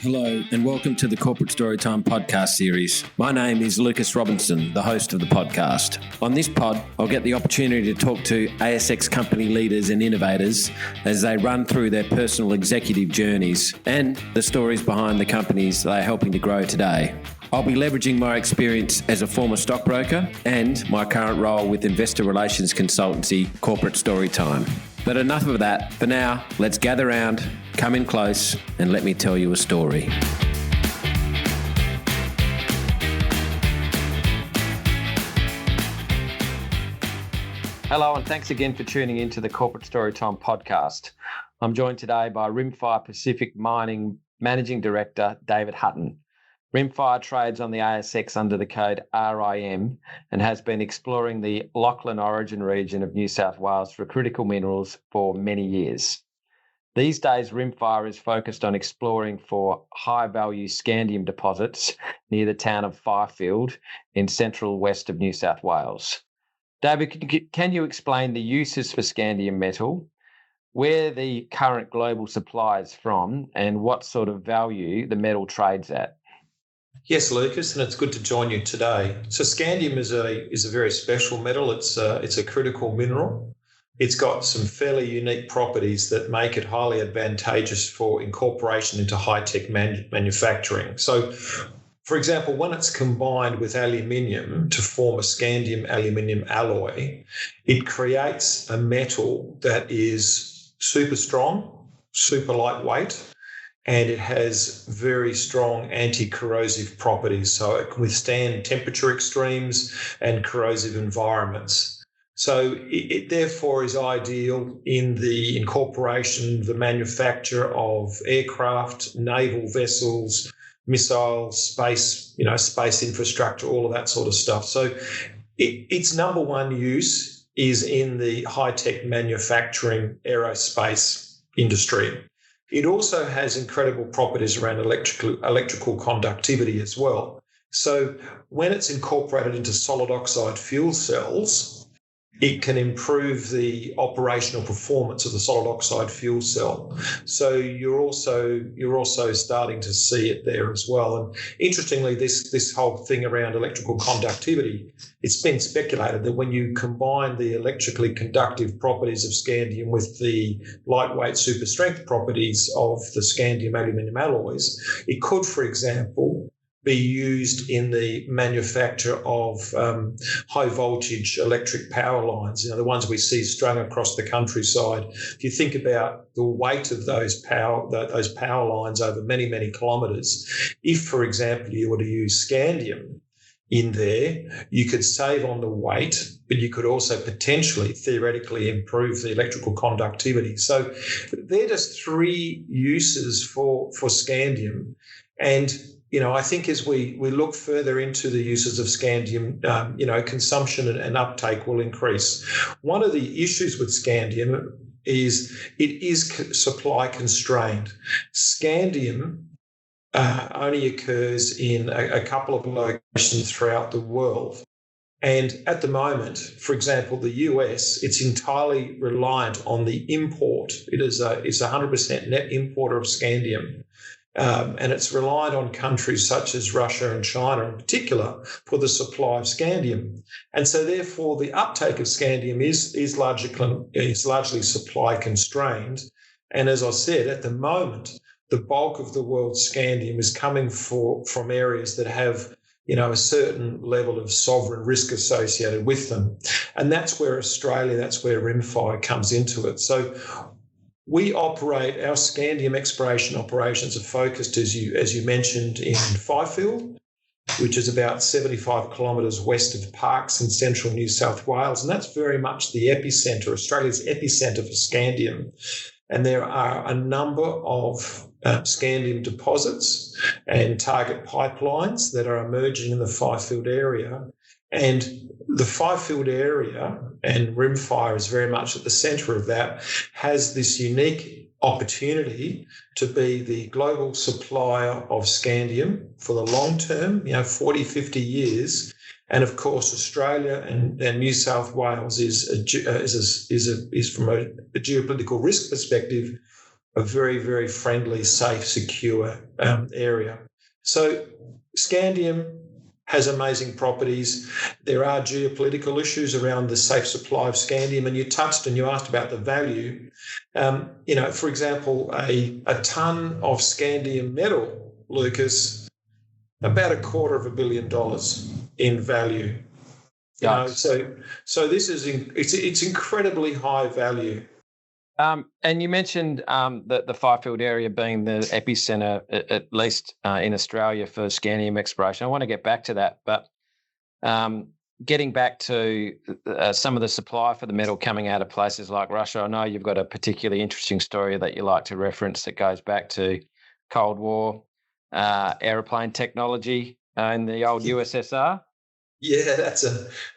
Hello and welcome to the Corporate Storytime podcast series. My name is Lucas Robinson, the host of the podcast. On this pod, I'll get the opportunity to talk to ASX company leaders and innovators as they run through their personal executive journeys and the stories behind the companies they are helping to grow today. I'll be leveraging my experience as a former stockbroker and my current role with investor relations consultancy, Corporate Storytime. But enough of that. For now, let's gather round, come in close, and let me tell you a story. Hello, and thanks again for tuning into the Corporate Storytime podcast. I'm joined today by Rimfire Pacific Mining Managing Director, David Hutton. Rimfire trades on the ASX under the code RIM and has been exploring the Lachlan Origin region of New South Wales for critical minerals for many years. These days, Rimfire is focused on exploring for high-value scandium deposits near the town of Fifield in central west of New South Wales. David, can you explain the uses for scandium metal, where the current global supply is from, and what sort of value the metal trades at? Yes, Lucas, and it's good to join you today. So scandium is a very special metal. It's a critical mineral. It's got some fairly unique properties that make it highly advantageous for incorporation into high-tech manufacturing. So, for example, when it's combined with aluminium to form a scandium-aluminium alloy, it creates a metal that is super strong, super lightweight, and it has very strong anti-corrosive properties. So it can withstand temperature extremes and corrosive environments. So it therefore is ideal in the incorporation, the manufacture of aircraft, naval vessels, missiles, space infrastructure, all of that sort of stuff. So its number one use is in the high-tech manufacturing aerospace industry. It also has incredible properties around electrical conductivity as well. So when it's incorporated into solid oxide fuel cells, it can improve the operational performance of the solid oxide fuel cell. So you're also starting to see it there as well. And interestingly, this whole thing around electrical conductivity, it's been speculated that when you combine the electrically conductive properties of scandium with the lightweight super strength properties of the scandium aluminium alloys, it could, for example, be used in the manufacture of high voltage electric power lines, the ones we see strung across the countryside. If you think about the weight of those power lines over many, many kilometres, if, for example, you were to use scandium in there, you could save on the weight, but you could also potentially, theoretically, improve the electrical conductivity. So they're just three uses for scandium. And I think as we look further into the uses of scandium, consumption and uptake will increase. One of the issues with scandium is it is supply constrained. Scandium only occurs in a couple of locations throughout the world. And at the moment, for example, the US, it's entirely reliant on the import. It is a 100% net importer of scandium. And it's reliant on countries such as Russia and China in particular for the supply of scandium. And so therefore the uptake of scandium is largely supply constrained. And as I said, at the moment, the bulk of the world's scandium is coming from areas that have a certain level of sovereign risk associated with them. And that's where Rimfire comes into it. So our scandium exploration operations are focused, as you mentioned, in Fifield, which is about 75 kilometres west of Parkes in central New South Wales. And that's very much the epicentre, Australia's epicentre for scandium. And there are a number of scandium deposits and target pipelines that are emerging in the Fifield area. And the Fifield area, and Rimfire is very much at the centre of that, has this unique opportunity to be the global supplier of scandium for the long term, 40, 50 years. And of course, Australia and New South Wales is from a geopolitical risk perspective, a very, very friendly, safe, secure area. So scandium has amazing properties. There are geopolitical issues around the safe supply of scandium, and you touched and you asked about the value. For example, a tonne of scandium metal, Lucas, about $250 million in value. So this is it's incredibly high value. And you mentioned that the Fifield area being the epicenter, at least in Australia, for scandium exploration. I want to get back to that, but getting back to some of the supply for the metal coming out of places like Russia, I know you've got a particularly interesting story that you like to reference that goes back to Cold War aeroplane technology in the old USSR. Yeah,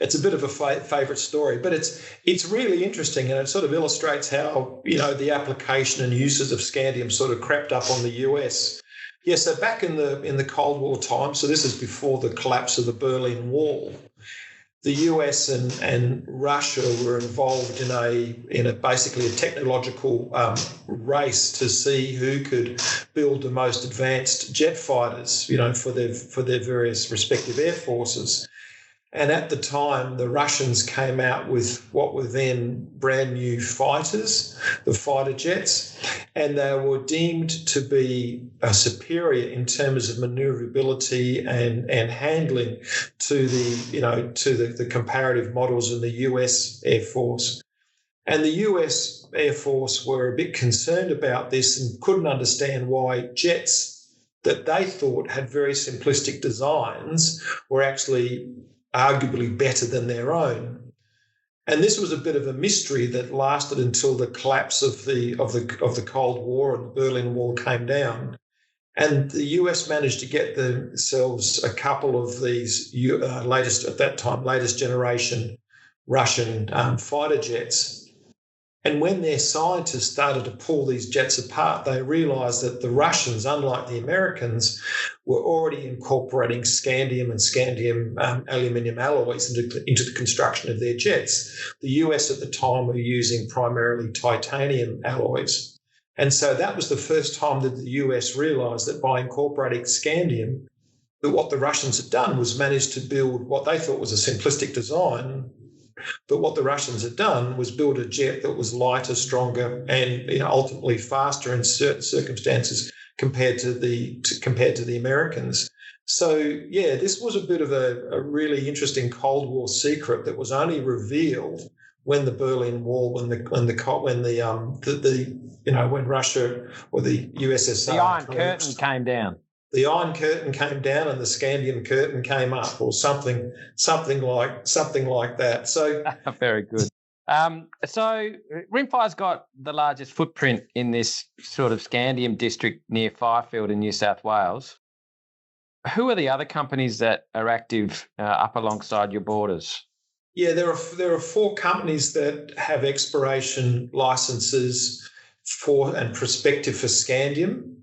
it's a bit of a favourite story, but it's really interesting, and it sort of illustrates how the application and uses of scandium sort of crept up on the US. Yeah, so back in the Cold War time, so this is before the collapse of the Berlin Wall, the US and Russia were involved in a basically a technological race to see who could build the most advanced jet fighters, for their various respective air forces. And at the time, the Russians came out with what were then brand new fighters, the fighter jets, and they were deemed to be superior in terms of maneuverability and handling to the comparative models in the US Air Force. And the US Air Force were a bit concerned about this and couldn't understand why jets that they thought had very simplistic designs were actually arguably better than their own. And this was a bit of a mystery that lasted until the collapse of the Cold War and the Berlin Wall came down. And the US managed to get themselves a couple of these latest generation Russian fighter jets. And when their scientists started to pull these jets apart, they realised that the Russians, unlike the Americans, were already incorporating scandium and scandium aluminium alloys into the construction of their jets. The US at the time were using primarily titanium alloys. And so that was the first time that the US realised that by incorporating scandium, that what the Russians had done was managed to build what they thought was a simplistic design. But what the Russians had done was build a jet that was lighter, stronger, and ultimately faster in certain circumstances compared to the Americans. So yeah, this was a bit of a really interesting Cold War secret that was only revealed when the Berlin Wall, when Russia or the USSR, the Iron Curtain came down. The Iron Curtain came down and the Scandium curtain came up, or something like that. So very good. So Rimfire's got the largest footprint in this sort of scandium district near Fifield in New South Wales. Who are the other companies that are active up alongside your borders? Yeah, there are 4 companies that have exploration licenses for and prospective for scandium,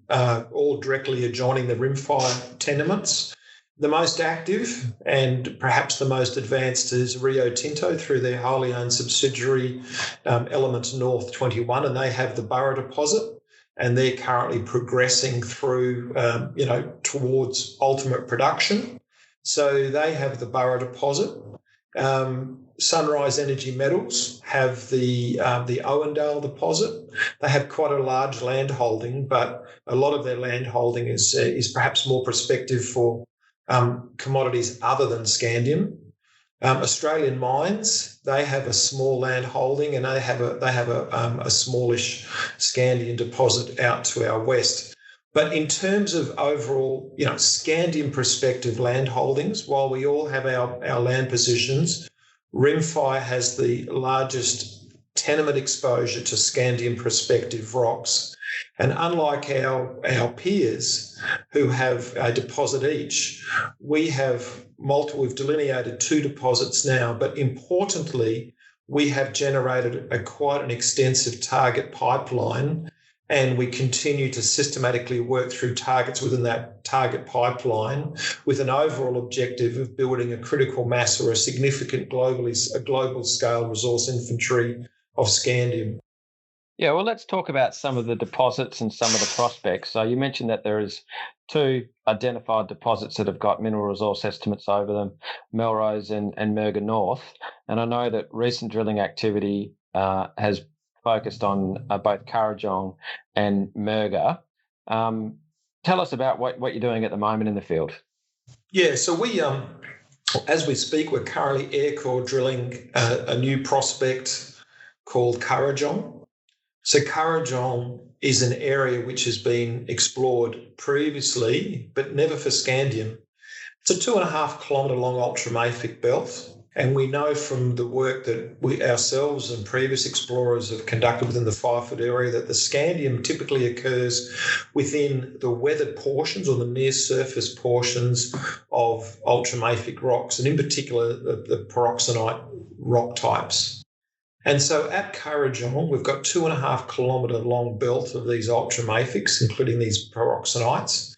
all directly adjoining the Rimfire tenements. The most active and perhaps the most advanced is Rio Tinto through their wholly owned subsidiary Element North 21, and they have the Burra deposit, and they're currently progressing through, towards ultimate production. So they have the Burra deposit. Sunrise Energy Metals have the Owendale deposit. They have quite a large land holding, but a lot of their land holding is perhaps more prospective for commodities other than scandium. Australian Mines, they have a small land holding, and they have a smallish scandium deposit out to our west. But in terms of overall, scandium prospective land holdings, while we all have our land positions, Rimfire has the largest tenement exposure to scandium prospective rocks. And unlike our peers who have a deposit each, we've delineated 2 deposits now, but importantly, we have generated quite an extensive target pipeline, and we continue to systematically work through targets within that target pipeline with an overall objective of building a critical mass or a significant global scale resource inventory of scandium. Yeah, well, let's talk about some of the deposits and some of the prospects. So you mentioned that there is two identified deposits that have got mineral resource estimates over them, Melrose and Murga North. And I know that recent drilling activity has focused on both Kurrajong and Murga. Tell us about what you're doing at the moment in the field. Yeah, so we as we speak, we're currently air core drilling a new prospect called Kurrajong. So Kurrajong is an area which has been explored previously, but never for scandium. It's a 2.5 kilometre long ultramafic belt. And we know from the work that we ourselves and previous explorers have conducted within the 5 foot area that the scandium typically occurs within the weathered portions or the near surface portions of ultramafic rocks, and in particular the pyroxenite rock types. And so at Kurrajong, we've got 2.5 kilometre long belt of these ultramafics, including these pyroxenites.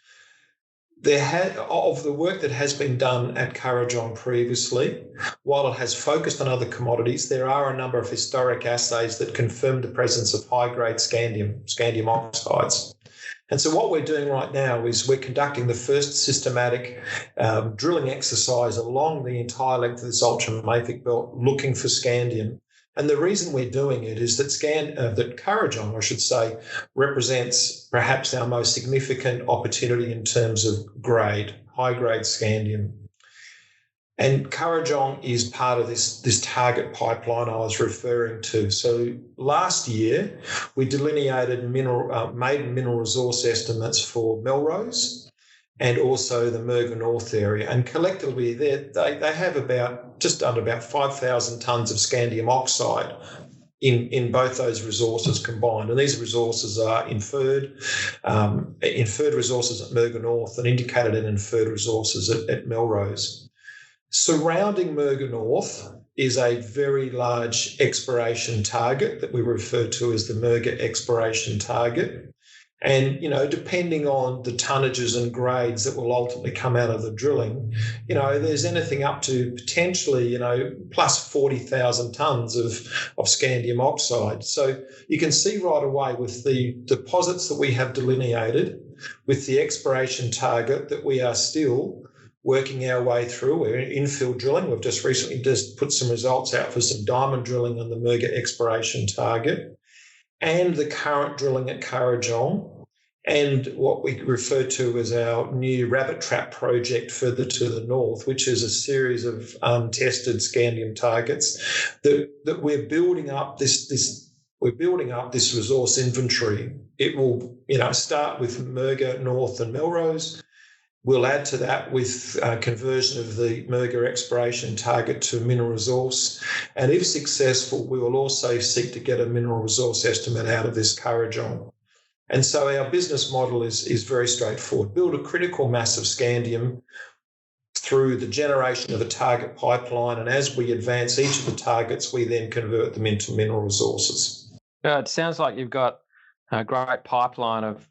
Of the work that has been done at Kurrajong previously, while it has focused on other commodities, there are a number of historic assays that confirm the presence of high-grade scandium oxides. And so what we're doing right now is we're conducting the first systematic drilling exercise along the entire length of this ultramafic belt looking for scandium. And the reason we're doing it is that Kurrajong, I should say, represents perhaps our most significant opportunity in terms of grade, high-grade scandium. And Kurrajong is part of this target pipeline I was referring to. So last year, we delineated maiden mineral resource estimates for Melrose and also the Murga North area. And collectively, they have just under about 5,000 tonnes of scandium oxide in both those resources combined. And these resources are inferred resources at Murga North and indicated and inferred resources at Melrose. Surrounding Murga North is a very large exploration target that we refer to as the Murga exploration target. And, depending on the tonnages and grades that will ultimately come out of the drilling, there's anything up to potentially, plus 40,000 tonnes of scandium oxide. So you can see right away with the deposits that we have delineated, with the exploration target that we are still working our way through. We're in infill drilling. We've just recently put some results out for some diamond drilling on the Murga exploration target, and the current drilling at Kurrajong, and what we refer to as our new rabbit trap project further to the north, which is a series of untested scandium targets that we're building up this resource inventory. It will, start with Murga North and Melrose. We'll add to that with conversion of the Murga exploration target to mineral resource. And if successful, we will also seek to get a mineral resource estimate out of this Kurrajong. And so our business model is very straightforward. Build a critical mass of scandium through the generation of a target pipeline. And as we advance each of the targets, we then convert them into mineral resources. It sounds like you've got a great pipeline of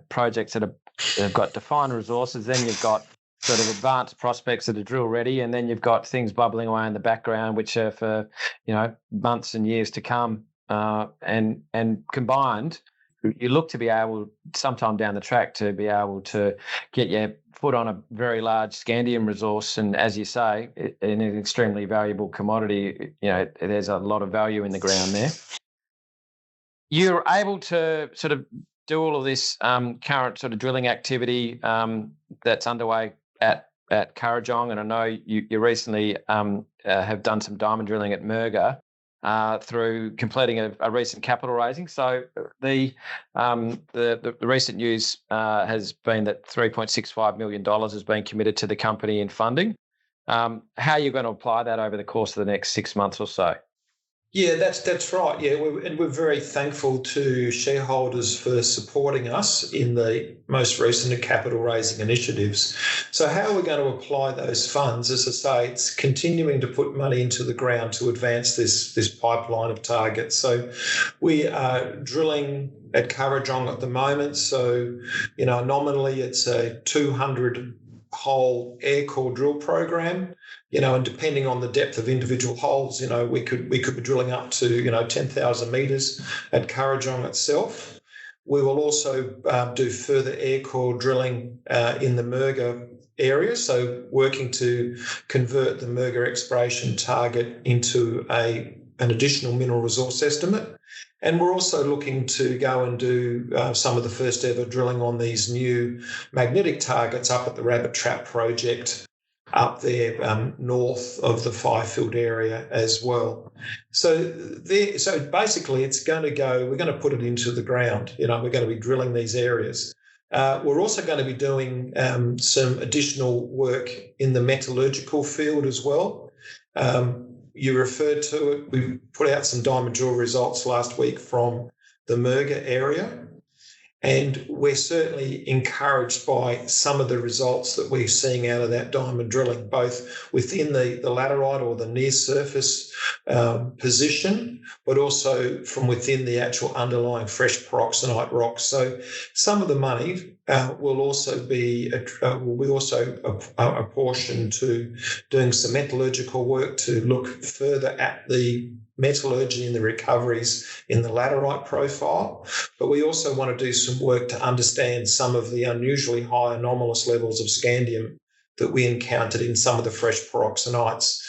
projects that they've got defined resources. Then you've got sort of advanced prospects that are drill ready, and then you've got things bubbling away in the background, which are for months and years to come. And combined, you look to be able sometime down the track to be able to get your foot on a very large scandium resource, and as you say, an extremely valuable commodity. There's a lot of value in the ground there. You're able to sort of do all of this current sort of drilling activity that's underway at Kurrajong, and I know you recently have done some diamond drilling at Murga through completing a recent capital raising. So the recent news has been that $3.65 million has been committed to the company in funding. How are you going to apply that over the course of the next 6 months or so? Yeah, that's right. Yeah, we're very thankful to shareholders for supporting us in the most recent capital raising initiatives. So how are we going to apply those funds? As I say, it's continuing to put money into the ground to advance this pipeline of targets. So we are drilling at Kurrajong at the moment. So, nominally it's a 200 hole air core drill program, and depending on the depth of individual holes, we could be drilling up to 10,000 metres at Kurrajong itself. We will also do further air core drilling in the Murga area, so working to convert the Murga exploration target into an additional mineral resource estimate. And we're also looking to go and do some of the first ever drilling on these new magnetic targets up at the Rabbit Trap project up there north of the Firefield area as well. So basically it's going to go, we're going to put it into the ground. We're going to be drilling these areas. We're also going to be doing some additional work in the metallurgical field as well. You referred to it. We put out some diamond drill results last week from the Murga area, and we're certainly encouraged by some of the results that we're seeing out of that diamond drilling, both within the laterite or the near surface position, but also from within the actual underlying fresh pyroxenite rocks. So some of the money will also be apportioned to doing some metallurgical work to look further at the metallurgy and the recoveries in the laterite profile. But we also want to do some work to understand some of the unusually high anomalous levels of scandium that we encountered in some of the fresh pyroxenites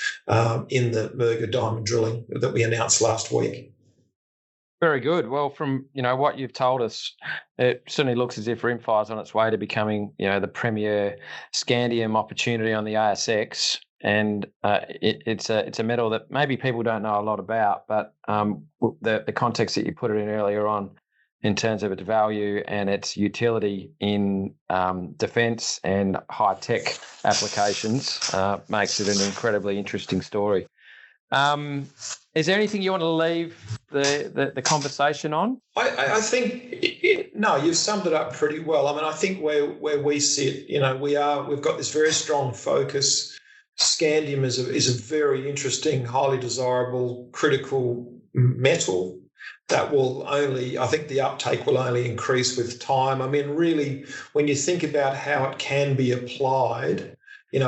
in the Murga diamond drilling that we announced last week. Very good. Well, from what you've told us, it certainly looks as if Rimfire is on its way to becoming the premier scandium opportunity on the ASX, and it's a metal that maybe people don't know a lot about, but the context that you put it in earlier on, in terms of its value and its utility in defence and high tech applications, makes it an incredibly interesting story. Is there anything you want to leave the conversation on? I think no, you've summed it up pretty well. I mean, I think where we sit, we've got this very strong focus. Scandium is a very interesting, highly desirable, critical metal that will I think the uptake will only increase with time. I mean, really, when you think about how it can be applied, it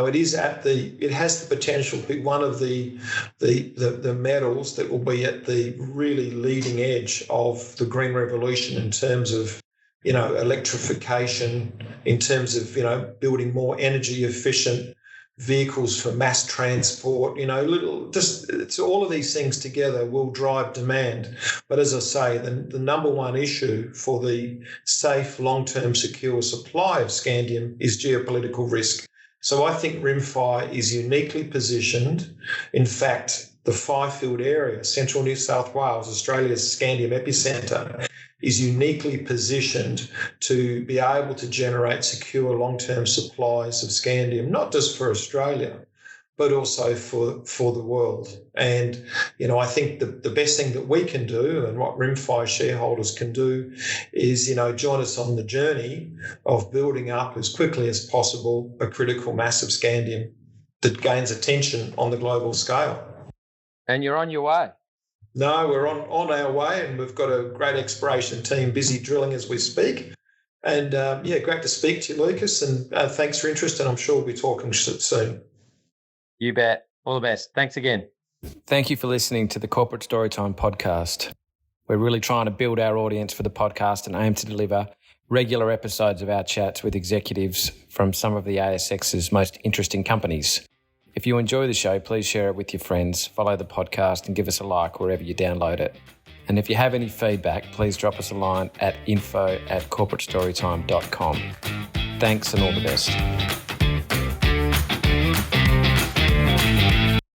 has the potential to be one of the metals that will be at the really leading edge of the green revolution in terms of, electrification, in terms of, building more energy efficient vehicles for mass transport. It's all of these things together will drive demand. But as I say, the number one issue for the safe, long-term, secure supply of scandium is geopolitical risk. So I think Rimfire is uniquely positioned. In fact, the Firefield area, central New South Wales, Australia's scandium epicentre, is uniquely positioned to be able to generate secure long-term supplies of scandium, not just for Australia, but also for the world. And, I think the best thing that we can do and what Rimfire shareholders can do is, join us on the journey of building up as quickly as possible a critical mass of scandium that gains attention on the global scale. And you're on your way. No, we're on our way, and we've got a great exploration team busy drilling as we speak. And, great to speak to you, Lucas, and thanks for your interest, and I'm sure we'll be talking soon. You bet. All the best. Thanks again. Thank you for listening to the Corporate Storytime podcast. We're really trying to build our audience for the podcast and aim to deliver regular episodes of our chats with executives from some of the ASX's most interesting companies. If you enjoy the show, please share it with your friends, follow the podcast and give us a like wherever you download it. And if you have any feedback, please drop us a line at info@corporatestorytime.com. Thanks and all the best.